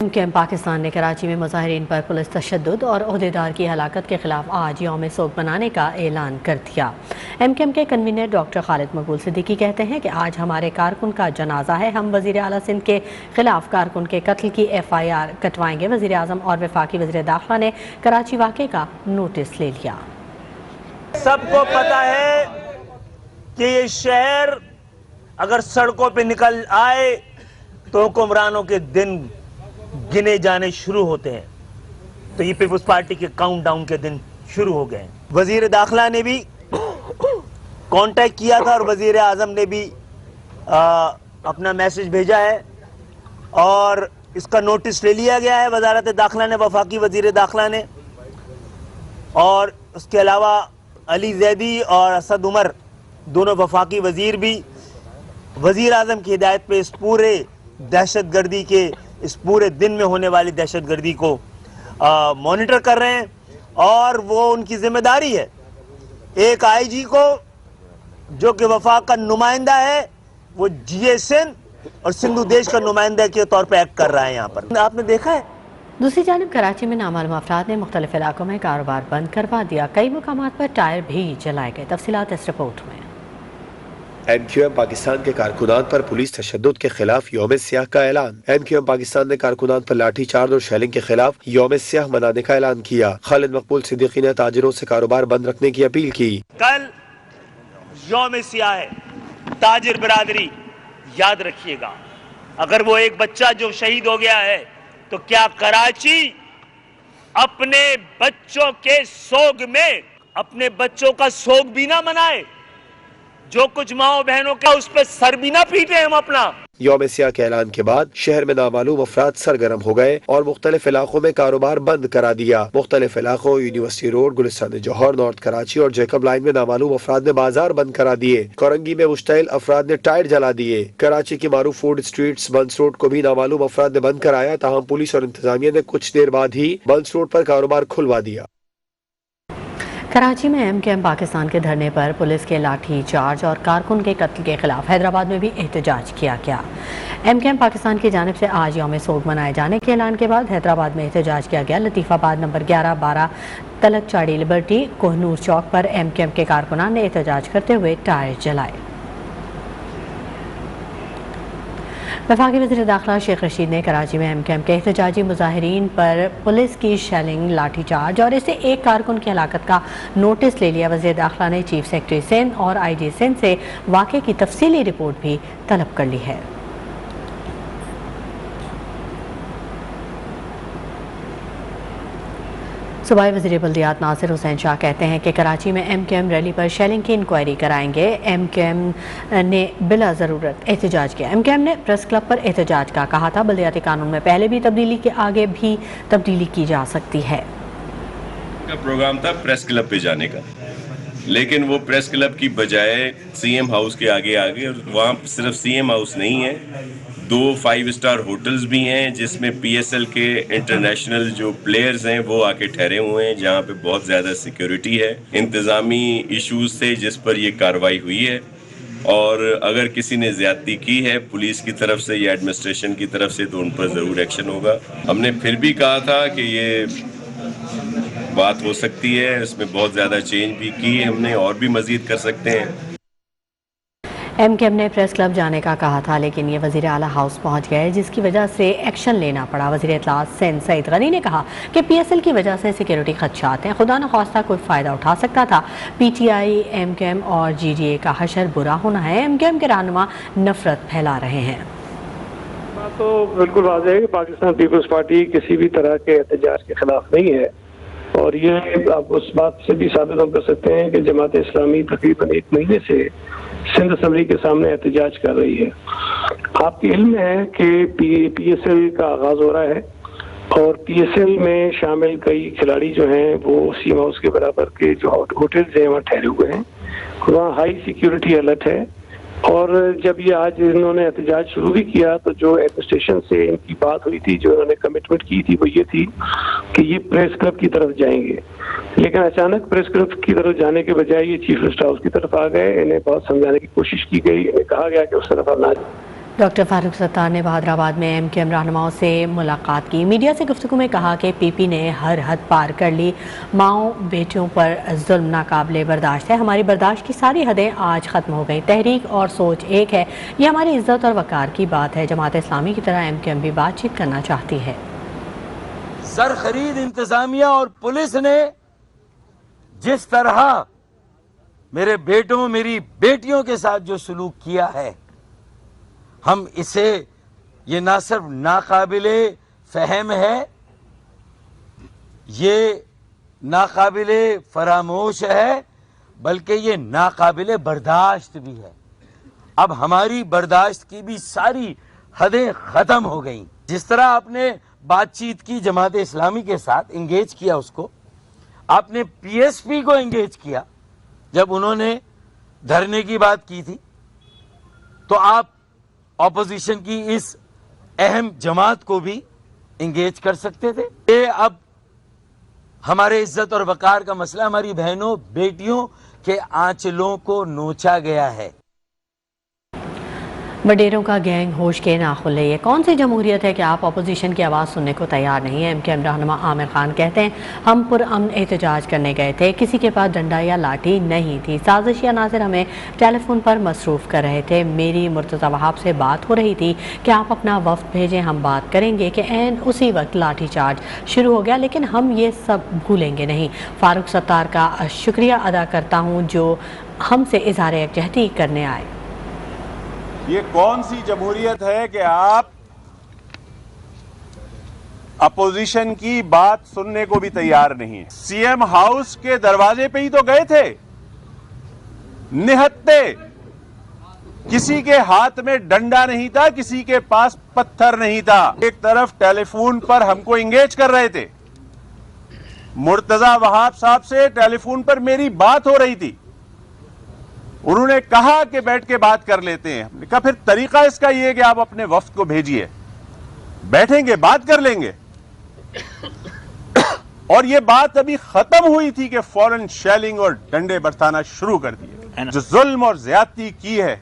MKM Pakistan نے کراچی میں مظاہرین پر پولیس تشدد اور عہدیدار کی ہلاکت کے خلاف آج یوم سوگ منانے کا اعلان کر دیا۔ MKM کے کنوینر ڈاکٹر خالد مقبول صدیقی کہتے ہیں کہ آج ہمارے کارکن کا جنازہ ہے، ہم وزیر اعلیٰ سندھ کے خلاف کارکن کے قتل کی FIR کٹوائیں گے۔ وزیر اعظم اور وفاقی وزیر داخلہ نے کراچی واقعے کا نوٹس لے لیا۔ سب کو پتا ہے کہ یہ شہر اگر سڑکوں پہ نکل آئے تو حکمرانوں کے دن گنے جانے شروع ہوتے ہیں، تو یہ پیپلز پارٹی کے کاؤنٹ ڈاؤن کے دن شروع ہو گئے ہیں۔ وزیر داخلہ نے بھی کانٹیکٹ کیا تھا اور وزیر اعظم نے بھی اپنا میسج بھیجا ہے اور اس کا نوٹس لے لیا گیا ہے وزارت داخلہ نے، وفاقی وزیر داخلہ نے، اور اس کے علاوہ علی زیدی اور اسد عمر دونوں وفاقی وزیر بھی وزیر اعظم کی ہدایت پہ اس پورے دہشت گردی کے اس پورے دن میں ہونے والی دہشت گردی کو مانیٹر کر رہے ہیں، اور وہ ان کی ذمہ داری ہے۔ ایک IG کو جو کہ وفاق کا نمائندہ ہے وہ GSN اور سندھو دیش کا نمائندہ کے طور پہ ایکٹ کر رہا ہے یہاں پر، آپ نے دیکھا ہے۔ دوسری جانب کراچی میں نامعلوم افراد نے مختلف علاقوں میں کاروبار بند کروا دیا، کئی مقامات پر ٹائر بھی جلائے گئے۔ تفصیلات اس رپورٹ میں۔ MQM پاکستان کے کارکنان پر پولیس تشدد کے خلاف یوم سیاہ کا اعلان۔ MQM پاکستان نے کارکنان پر لاٹھی چارج اور شیلنگ کے خلاف یوم سیاہ منانے کا اعلان کیا۔ خالد مقبول صدیقی نے تاجروں سے کاروبار بند رکھنے کی اپیل کی۔ کل یوم سیاہ ہے، تاجر برادری یاد رکھیے گا، اگر وہ ایک بچہ جو شہید ہو گیا ہے تو کیا کراچی اپنے بچوں کے سوگ میں اپنے بچوں کا سوگ بھی نہ منائے؟ جو کچھ ماؤں بہنوں کا اس پہ سر بھی نہ پیٹے ہم اپنا۔ یوم سیاہ کے اعلان کے بعد شہر میں نامعلوم افراد سرگرم ہو گئے اور مختلف علاقوں میں کاروبار بند کرا دیا۔ مختلف علاقوں یونیورسٹی روڈ، گلستان جوہر، نارتھ کراچی اور جیکب لائن میں نامعلوم افراد نے بازار بند کرا دیے۔ کورنگی میں مشتعل افراد نے ٹائر جلا دیے۔ کراچی کی معروف فوڈ اسٹریٹس بنس روڈ کو بھی نامعلوم افراد نے بند کرایا، تاہم پولیس اور انتظامیہ نے کچھ دیر بعد ہی بنس روڈ پر کاروبار کھلوا دیا۔ کراچی میں MKM پاکستان کے دھرنے پر پولیس کے لاٹھی چارج اور کارکن کے قتل کے خلاف حیدرآباد میں بھی احتجاج کیا گیا۔ MKM پاکستان کی جانب سے آج یوم سوگ منائے جانے کے اعلان کے بعد حیدرآباد میں احتجاج کیا گیا۔ لطیف آباد نمبر 11، 12 تلک چاڑی لبرٹی کوہنور چوک پر MKM کے کارکنان نے احتجاج کرتے ہوئے ٹائر جلائے۔ وفاقی وزیر داخلہ شیخ رشید نے کراچی میں MKM کے احتجاجی مظاہرین پر پولیس کی شیلنگ، لاٹھی چارج اور اسے ایک کارکن کی ہلاکت کا نوٹس لے لیا۔ وزیر داخلہ نے چیف سیکرٹری سندھ اور IG سندھ سے واقعے کی تفصیلی رپورٹ بھی طلب کر لی ہے۔ صوبائی وزیر بلدیات ناصر حسین شاہ کہتے ہیں کہ کراچی میں MKM ریلی پر شیلنگ کی انکوائری کرائیں گے۔ MKM نے بلا ضرورت احتجاج کیا۔ MKM نے پریس کلب پر احتجاج کا کہا تھا بلدیاتی قانون میں پہلے بھی تبدیلی کے آگے بھی تبدیلی کی جا سکتی ہے۔ کا پروگرام تھا پریس کلب پہ جانے کا، لیکن وہ پریس کلب کی بجائے CM ہاؤس کے آگے اور وہاں صرف CM ہاؤس نہیں ہے، 2 5 اسٹار ہوٹلز بھی ہیں جس میں PSL کے انٹرنیشنل جو پلیئرز ہیں وہ آ کے ٹھہرے ہوئے ہیں، جہاں پہ بہت زیادہ سیکیورٹی ہے۔ انتظامی ایشوز تھے جس پر یہ کارروائی ہوئی ہے، اور اگر کسی نے زیادتی کی ہے پولیس کی طرف سے یا ایڈمنسٹریشن کی طرف سے تو ان پر ضرور ایکشن ہوگا۔ ہم نے پھر بھی کہا تھا کہ یہ بات ہو سکتی ہے، اس میں بہت زیادہ چینج بھی کی ہم نے، اور بھی مزید کر سکتے ہیں۔ MKM نے پریس کلب جانے کا کہا تھا لیکن یہ وزیر اعلیٰ ہاؤس پہنچ گئے جس کی وجہ سے ایکشن لینا پڑا۔ وزیر اطلاعات سندھ سعید غنی نے کہا کہ PSL کی وجہ سے سیکیورٹی خدشات ہیں، خدا نخواستہ کوئی فائدہ اٹھا سکتا تھا۔ PTI، MKM اور GDA کا حشر برا ہونا ہے۔ MKM کے رہنما نفرت پھیلا رہے ہیں۔ بات تو بالکل واضح ہے کہ پاکستان پیپلز پارٹی کسی بھی طرح کے احتجاج کے خلاف نہیں ہے، اور یہ آپ اس بات سے بھی ثابت ہم کر سکتے ہیں کہ جماعت اسلامی تقریباً 1 مہینے سے سندھ اسمبلی کے سامنے احتجاج کر رہی ہے۔ آپ کے علم میں ہے کہ PSL کا آغاز ہو رہا ہے، اور PSL میں شامل کئی کھلاڑی جو ہیں وہ CM ہاؤس کے برابر کے جو ہوٹلز ہیں وہاں ٹھہرے ہوئے ہیں، وہاں ہائی سیکیورٹی الرٹ ہے۔ اور جب یہ آج انہوں نے احتجاج شروع بھی کیا تو جو ایڈمنسٹریشن سے ان کی بات ہوئی تھی، جو انہوں نے کمٹمنٹ کی تھی، وہ یہ تھی کہ یہ پریس کلب کی طرف جائیں گے، لیکن اچانک پریس کلب کی طرف جانے کے بجائے یہ چیف گیسٹ ہاؤس کی طرف آ گئے۔ انہیں بہت سمجھانے کی کوشش کی گئی، انہیں کہا گیا کہ اس طرف نہ جائیں۔ डॉक्टर फारूक सत्तार ने बहादुराबाद में एमक्यूएम रहनुमाओं से मुलाकात की। मीडिया से गुफ्तगू में कहा कि पीपी ने हर हद पार कर ली। माओ बेटियों पर जुल्म नाकाबिले बर्दाश्त है। हमारी बर्दाश्त की सारी हदें आज ख़त्म हो गई। तहरीक और सोच एक है। ये हमारी इज्जत और वक़ार की बात है। जमात इस्लामी की तरह एमक्यूएम भी बातचीत करना चाहती है। सर खरीद इंतजामिया और पुलिस ने जिस तरह मेरे बेटों मेरी बेटियों के साथ जो सलूक किया है, हम इसे ये ना सिर्फ नाकाबिले फहम है, ये नाकाबिले फरामोश है, बल्कि ये नाकाबिले बर्दाश्त भी है। अब हमारी बर्दाश्त की भी सारी हदें ख़त्म हो गई। जिस तरह आपने बातचीत की जमात इस्लामी के साथ, इंगेज किया उसको, आपने पीएसपी को इंगेज किया जब उन्होंने धरने की बात की थी, तो आप ऑपोजिशन की इस अहम जमात को भी इंगेज कर सकते थे। ये अब हमारे इज्जत और वकार का मसला, हमारी बहनों बेटियों के आंचलों को नोचा गया है। वडेरों का गैंग होश के ना खुले। ये कौन सी जमहूरियत है कि आप अपोजिशन की आवाज़ सुनने को तैयार नहीं है। एमक्यूएम रहनुमा आमिर खान कहते हैं, हम पुरअमन एहतजाज करने गए थे, किसी के पास डंडा या लाठी नहीं थी। साजिश या नाज़िर हमें टेलीफोन पर मसरूफ़ कर रहे थे। मेरी मुर्तज़ा वहाब से बात हो रही थी कि आप अपना वफ्द भेजें, हम बात करेंगे, कि ऐन उसी वक्त लाठी चार्ज शुरू हो गया। लेकिन हम ये सब भूलेंगे नहीं। फारूक सत्तार का शुक्रिया अदा करता हूँ जो हमसे इज़हार यकजहती करने आए। ये कौन सी जमहूरियत है कि आप अपोजिशन की बात सुनने को भी तैयार नहीं है। सीएम हाउस के दरवाजे पे ही तो गए थे, निहत्ते। किसी के हाथ में डंडा नहीं था, किसी के पास पत्थर नहीं था। एक तरफ टेलीफोन पर हमको इंगेज कर रहे थे, मुर्तजा वहाब साहब से टेलीफोन पर मेरी बात हो रही थी। उन्होंने कहा कि बैठ के बात कर लेते हैं। हमने कहा फिर तरीका इसका ये है कि आप अपने वफ्द को भेजिए, बैठेंगे, बात कर लेंगे। और ये बात अभी खत्म हुई थी कि फौरन शेलिंग और डंडे बरसाना शुरू कर दिए। जो जुल्म और ज्यादती की है,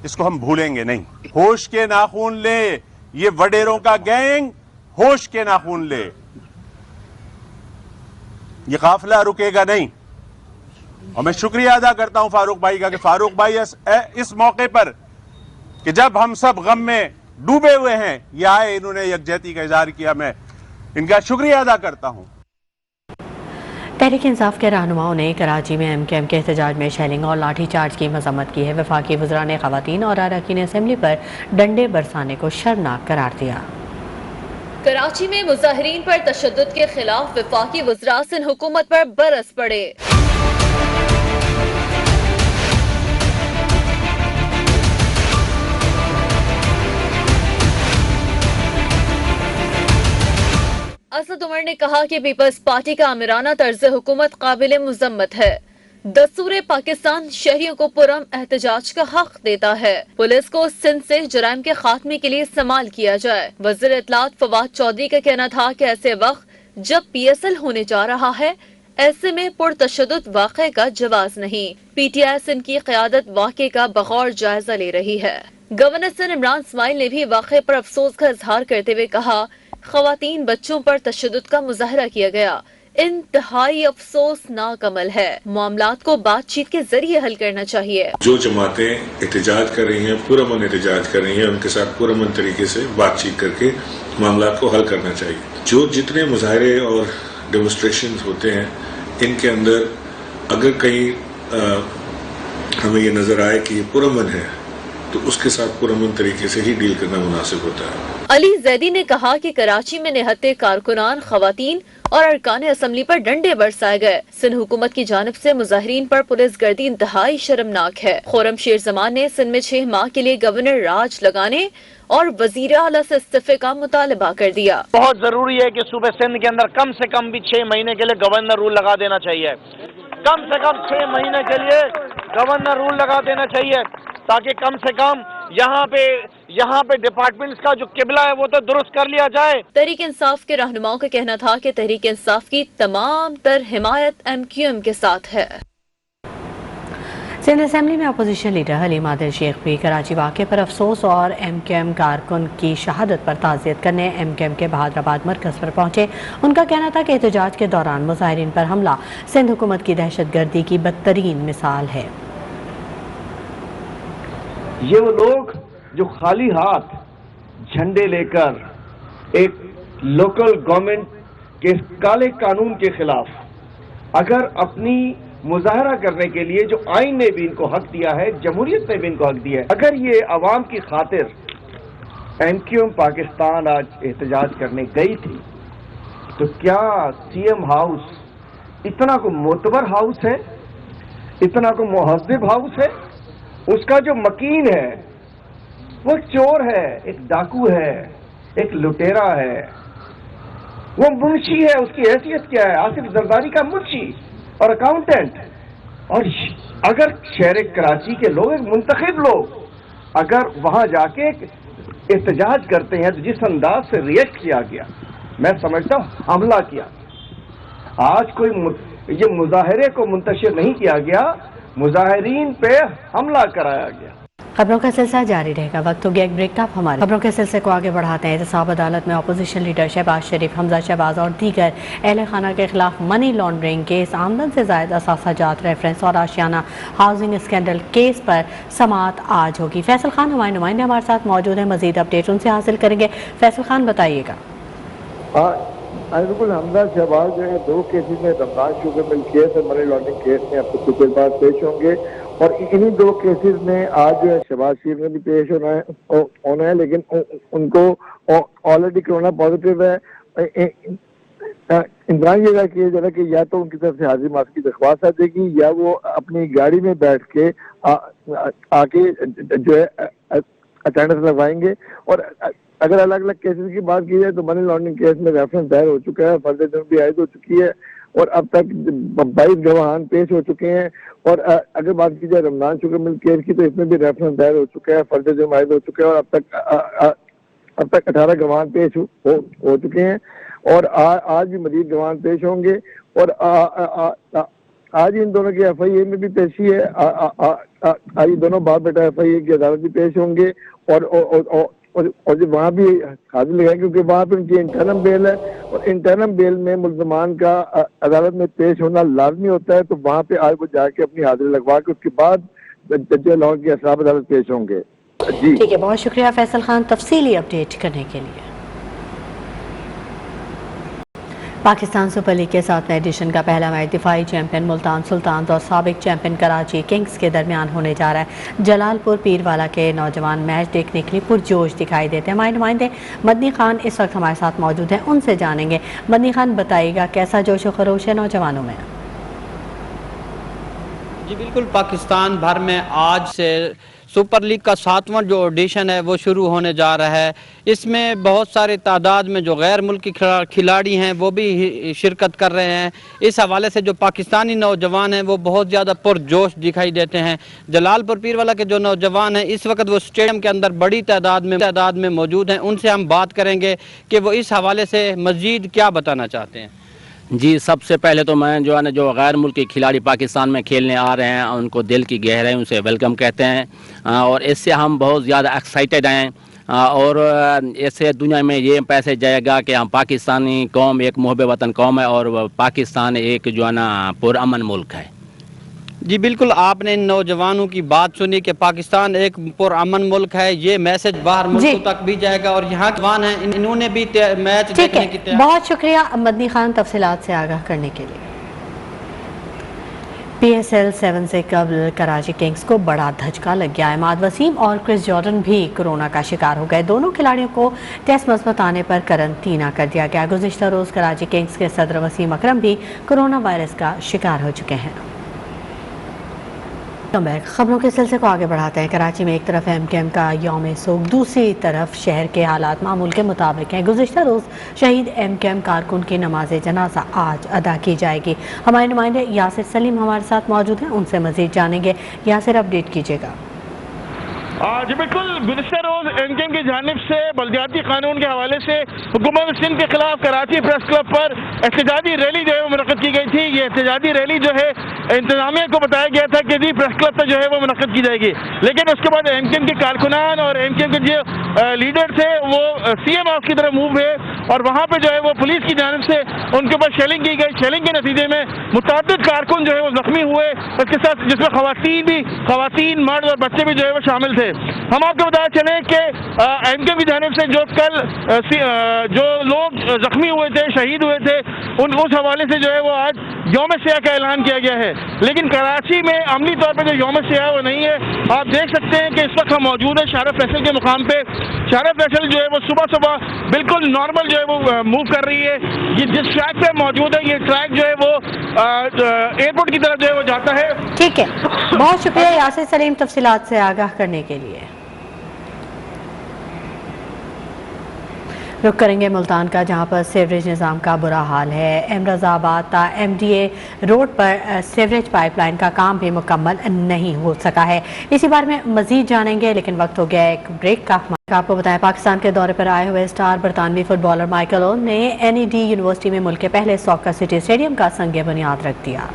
इसको हम भूलेंगे नहीं। होश के नाखून ले, ये वडेरों का गैंग होश के नाखून ले। ये काफिला रुकेगा नहीं। और मैं शुक्रिया अदा करता हूं फारूक भाई का कि फारूक भाई इस मौके पर कि जब हम सब गम में डूबे हुए हैं, ये आए, इन्होंने यकजहती का इजहार किया। मैं इनका शुक्रिया अदा करता हूं। तहरीक इंसाफ के रहनुमाओं ने कराची में एमक्यूएम के एहतजाज में शेलिंग और लाठी चार्ज की मजम्मत की है। वफाकी वज़रा ने ख़वातीन और अरकान असेंबली पर डंडे बरसाने को शर्मनाक करार दिया। कराची में मुजाहिरीन पर तशद्दुद के खिलाफ वफाकी वज़रा सिंध हुकूमत पर बरस पड़े। असद उमर ने कहा कि पीपल्स पार्टी का आमिराना तर्ज हुकूमत काबिल मुजम्मत है। दस्तूर पाकिस्तान शहरियों को पुरअमन एहतजाज का हक देता है। पुलिस को सिंध से जराइम के खात्मे के लिए इस्तेमाल किया जाए। वज़ीर इत्तलात फवाद चौधरी का कहना था कि ऐसे वक्त जब PSL होने जा रहा है, ऐसे में पुरतशद्दुद वाक़े का जवाज नहीं। PTI सिंध की क़यादत वाक़े का बग़ौर जायजा ले रही है। गवर्नर सिंध इमरान इस्माइल ने भी वाक़े पर अफसोस का इजहार करते हुए कहा, ख़वातीन बच्चों पर तशद्दुद का मुज़ाहरा किया गया, इंतहाई अफसोसनाक अमल है। मामलात को बातचीत के जरिए हल करना चाहिए। जो जमातें एहतजाज कर रही हैं, पुरअमन एहतजाज कर रही हैं, उनके साथ पुरअमन तरीके से बातचीत करके मामलात को हल करना चाहिए। जो जितने मुजाहरे और डेमोन्स्ट्रेशन होते हैं, इनके अंदर अगर कहीं हमें ये नजर आए कि ये पुरअमन है, तो उसके साथ पुरअमन तरीके से ही डील करना मुनासिब होता है। अली जैदी ने कहा कि कराची में निहत्ते कारकुनान, खवातीन और अरकान असम्बली पर डंडे बरसाए गए। सिंध हुकूमत की जानिब से मुजाहिरीन पर पुलिस गर्दी इंतहाई शर्मनाक है। खुर्रम शेर जमान ने सिंध में 6 माह के लिए गवर्नर राज लगाने और वजीर आला से इस्तीफे का मुतालबा कर दिया। बहुत जरूरी है कि सूबे सिंध के अंदर कम से कम भी 6 महीने के लिए गवर्नर रूल लगा देना चाहिए। कम से कम 6 महीने के लिए गवर्नर रूल लगा देना चाहिए, ताकि कम से कम यहाँ पे डिपार्टमेंट्स का जो किबला है वो तो दुरुस्त कर लिया जाए। तहरीक इंसाफ के रहनुमाओं का कहना था कि तहरीक इंसाफ की तमाम तर हिमायत MQM के साथ है। सिंध असेंबली में अपोजिशन लीडर हलीम आदिल शेख भी कराची वाक़े पर अफसोस और MKM कारकुन की शहादत पर ताज़ियत करने MKM के बहादुराबाद मरकज़ पर पहुंचे। उनका कहना था कि एहतजाज के दौरान मुजाहिरीन पर हमला सिंध हुकूमत की दहशतगर्दी की बदतरीन मिसाल है। ये वो लोग जो खाली हाथ झंडे लेकर एक लोकल गवर्नमेंट के काले कानून के खिलाफ अगर अपनी मुजाहरा करने के लिए जो आइन ने भी इनको हक दिया है, जमहूरियत ने भी इनको हक दिया है, अगर ये अवाम की खातिर MKM पाकिस्तान आज एहतजाज करने गई थी तो क्या CM हाउस इतना को मोतबर हाउस है, इतना को मुहज़्ज़िब हाउस है? उसका जो मकीन है वो एक चोर है, एक डाकू है, एक लुटेरा है, वो मुंशी है। उसकी हैसियत क्या है? आसिफ जरदारी का मुंशी और अकाउंटेंट। और अगर शहर कराची के लोग, एक मुंतखब लोग, अगर वहां जाके एहतजाज करते हैं तो जिस अंदाज से रिएक्ट किया गया, मैं समझता हूं हमला किया। आज कोई ये मुजाहरे को मुंतशिर नहीं किया गया, मुजाहिरीन पे हमला कराया गया। खबरों का सिलसिला जारी रहेगा। वक्त हो गया एक ब्रेक का। हमारे खबरों के सिलसिले को आगे बढ़ाते हैं। एहतसाब अदालत में अपोजिशन लीडर शहबाज शरीफ, हमजा शहबाज और दीगर अहले खाना के खिलाफ मनी लॉन्ड्रिंग केस, आमदन से ज़ायद असासाजात रेफरेंस और आशियाना हाउसिंग स्कैंडल केस पर समाअत आज होगी। फैसल खान हमारे नुमाइंदे हमारे साथ मौजूद हैं, मजीद अपडेट उनसे हासिल करेंगे। फैसल खान बताइएगा। बिल्कुल, हमजा शहबाज जो है 2 केसेस में, रमजान शुगर मिल केस और मनी लॉन्ड्रिंग केस में अब कुछ देर बाद पेश होंगे और इन्हीं 2 केसेस में आज जो है शहबाज शरीफ में भी पेश होना है, लेकिन उनको ऑलरेडी कोरोना पॉजिटिव है। इम्कान ये किया जा रहा है कि या तो उनकी तरफ से हाजिर मास्क की दरख्वास्त आ जाएगी या वो अपनी गाड़ी में बैठ के आके जो है अटेंडेंस लगवाएंगे। और अगर अलग अलग केसेस की बात की जाए तो मनी लॉन्ड्रिंग केस में रेफरेंस दायर हो चुका है, फर्द जुर्म भी आयद हो चुकी है और अब तक 22 गवाहान पेश हो चुके हैं। और अगर बात की जाए रमजान शुगर मिल केस की तो इसमें भी रेफरेंस दायर हो चुका है, फर्द जुर्म आयद हो चुका है और अब तक 18 गवाहान पेश हो चुके हैं और आज भी मजीद गवाहान पेश होंगे। और आज इन दोनों की FIA में भी पेशी है। आज दोनों बाप बेटा FIA की अदालत भी पेश होंगे और जो वहाँ भी हाजिर लगाएंगे क्योंकि वहाँ पे उनकी इंटरनम बेल है और इंटरनम बेल में मुल्ज़मान का अदालत में पेश होना लाजमी होता है। तो वहाँ पे आज वो जाके अपनी हाजिरी लगवा के उसके बाद जज लाहौर की असराब अदालत पेश होंगे। जी ठीक है, बहुत शुक्रिया फैसल खान तफसीली अपडेट करने के लिए। पाकिस्तान सुपर लीग के 7वें एडिशन का पहला मैच दिफाई चैंपियन मुल्तान सुल्तान्स और साबिक चैंपियन कराची किंग्स के दरमियान होने जा रहा है। जलालपुर पीरवाला के नौजवान मैच देखने के लिए पुरजोश दिखाई देते हैं। हमारे नुमाइंदे मदनी खान इस वक्त हमारे साथ मौजूद हैं, उनसे जानेंगे। मदनी खान बताइएगा कैसा जोश व खरोश है नौजवानों में? जी बिल्कुल, पाकिस्तान भर में आज से सुपर लीग का 7वां जो एडिशन है वो शुरू होने जा रहा है। इसमें बहुत सारे तादाद में जो गैर मुल्की खिलाड़ी हैं वो भी शिरकत कर रहे हैं। इस हवाले से जो पाकिस्तानी नौजवान हैं वो बहुत ज़्यादा पुरजोश दिखाई देते हैं। जलालपुर पीरवाला के जो नौजवान हैं इस वक्त वो स्टेडियम के अंदर बड़ी तादाद में मौजूद हैं। उनसे हम बात करेंगे कि वो इस हवाले से मज़ीद क्या बताना चाहते हैं। जी, सबसे पहले तो मैं जो है ना, जो गैर मुल्की खिलाड़ी पाकिस्तान में खेलने आ रहे हैं उनको दिल की गहराइयों से वेलकम कहते हैं और इससे हम बहुत ज़्यादा एक्साइटेड हैं और इससे दुनिया में ये पैसे जाएगा कि हम पाकिस्तानी कौम एक मुहब्बे वतन कौम है और पाकिस्तान एक जो है ना पुरअमन मुल्क है। जी बिल्कुल, आपने इन नौजवानों की बात सुनी कि पाकिस्तान एक पुरअमन मुल्क है। ये मैसेज बाहर मुल्कों तक भी जाएगा और यहाँ जवान हैं इन्होंने भी मैच देखने की तैयारी। बहुत शुक्रिया मदनी खान तफसीलात से आगाह करने के लिए। PSL 7 से कबल कराची किंग्स को बड़ा धचका लग गया है। इमाद वसीम और क्रिस जॉर्डन भी कोरोना का शिकार हो गए। दोनों खिलाड़ियों को टेस्ट मुस्बत आने पर करंटीना कर दिया गया। गुज़िश्ता रोज़ कराची किंग्स के सदर वसीम अकरम भी कोरोना वायरस का शिकार हो चुके हैं। खबरों के सिलसिले को आगे बढ़ाते हैं। कराची में एक तरफ MKM का यौम सोग, दूसरी तरफ शहर के हालात मामूल के मुताबिक हैं। गुज़िश्ता रोज़ शहीद MKM कारकुन की नमाज जनाजा आज अदा की जाएगी। हमारे नुमाइंदे यासिर सलीम हमारे साथ मौजूद हैं, उनसे मज़ीद जानेंगे। यासिर, अपडेट कीजिएगा। जी बिल्कुल, गुज़िश्ता रोज़ एमकेएम की जानिब से बल्दियाती कानून के हवाले से हुकूमत सिंध के खिलाफ कराची प्रेस क्लब पर एहतजाजी रैली जो है वो मुनक़्क़द की गई थी। ये एहतजाजी रैली जो है इंतजामिया को बताया गया था कि जी प्रेस क्लब पर जो है वो मुनक़्क़द की जाएगी, लेकिन उसके बाद एमकेएम के कारकुनान और एमकेएम के जो लीडर थे वो सीएम हाउस की तरफ मूव हुए और वहाँ पर जो है वो पुलिस की जानिब से उनके ऊपर शेलिंग की गई। शेलिंग के नतीजे में मुतअद्दिद कारकुन जो है वो जख्मी हुए, उसके साथ जिसमें खवातीन, मर्द और बच्चे भी जो है वो शामिल थे। हम आपको बताया चले कि एमकेएम की जानिब से जो कल जो लोग जख्मी हुए थे, शहीद हुए थे, उस हवाले से जो है वो आज यौम सियाह का ऐलान किया गया है, लेकिन कराची में अमली तौर पर जो यौम सियाह वो नहीं है। आप देख सकते हैं कि इस वक्त हम मौजूद हैं शारा फैसल के मुकाम पे। शारा फैसल जो है वो सुबह बिल्कुल नॉर्मल जो है वो मूव कर रही है। ये जिस ट्रैक पे मौजूद है, ये ट्रैक जो है वो एयरपोर्ट की तरफ जो है वो जाता है। ठीक है, बहुत शुक्रिया यासिर सलीम तफसीलात से आगाह करने के लिए। रुक करेंगे मुल्तान का, जहां पर सीवरेज निज़ाम का बुरा हाल है। एमराजाबाद ता एमडीए रोड पर सीवरेज पाइपलाइन का काम भी मुकम्मल नहीं हो सका है। इसी बारे में मजीद जानेंगे, लेकिन वक्त हो गया एक ब्रेक का। आपको बताएं, पाकिस्तान के दौरे पर आए हुए स्टार बरतानवी फुटबॉलर माइकल ओवन ने NED यूनिवर्सिटी में मुल्क के पहले सॉकर सिटी स्टेडियम का संग बुनियाद रख दिया।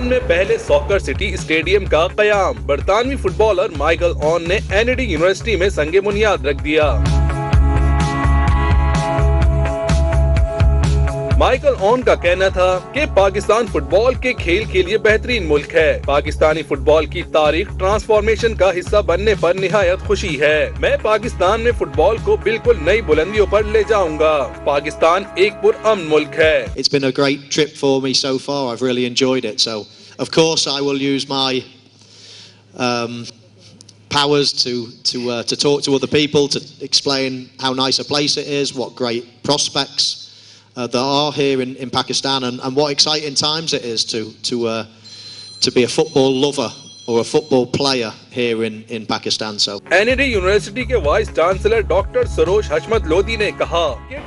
में पहले सॉकर सिटी स्टेडियम का कयाम बरतानवी फुटबॉलर माइकल ओवन ने NED यूनिवर्सिटी में संग बुनियाद रख दिया। माइकल ओवन का कहना था कि पाकिस्तान फुटबॉल के खेल के लिए बेहतरीन मुल्क है। पाकिस्तानी फुटबॉल की तारीख ट्रांसफॉर्मेशन का हिस्सा बनने पर निहायत खुशी है। मैं पाकिस्तान में फुटबॉल को बिल्कुल नई बुलंदियों पर ले जाऊंगा। पाकिस्तान एक पुरअमन मुल्क है। It's been a great trip for me so far. I've really enjoyed it. So, of course, I will use my powers to talk to other people, to explain how nice a place it is, what great prospects there are here in Pakistan, and what exciting times it is to be a football lover or a football player here in Pakistan. So NED university के vice chancellor doctor Sarosh Hashmat Lodhi ने कहा कि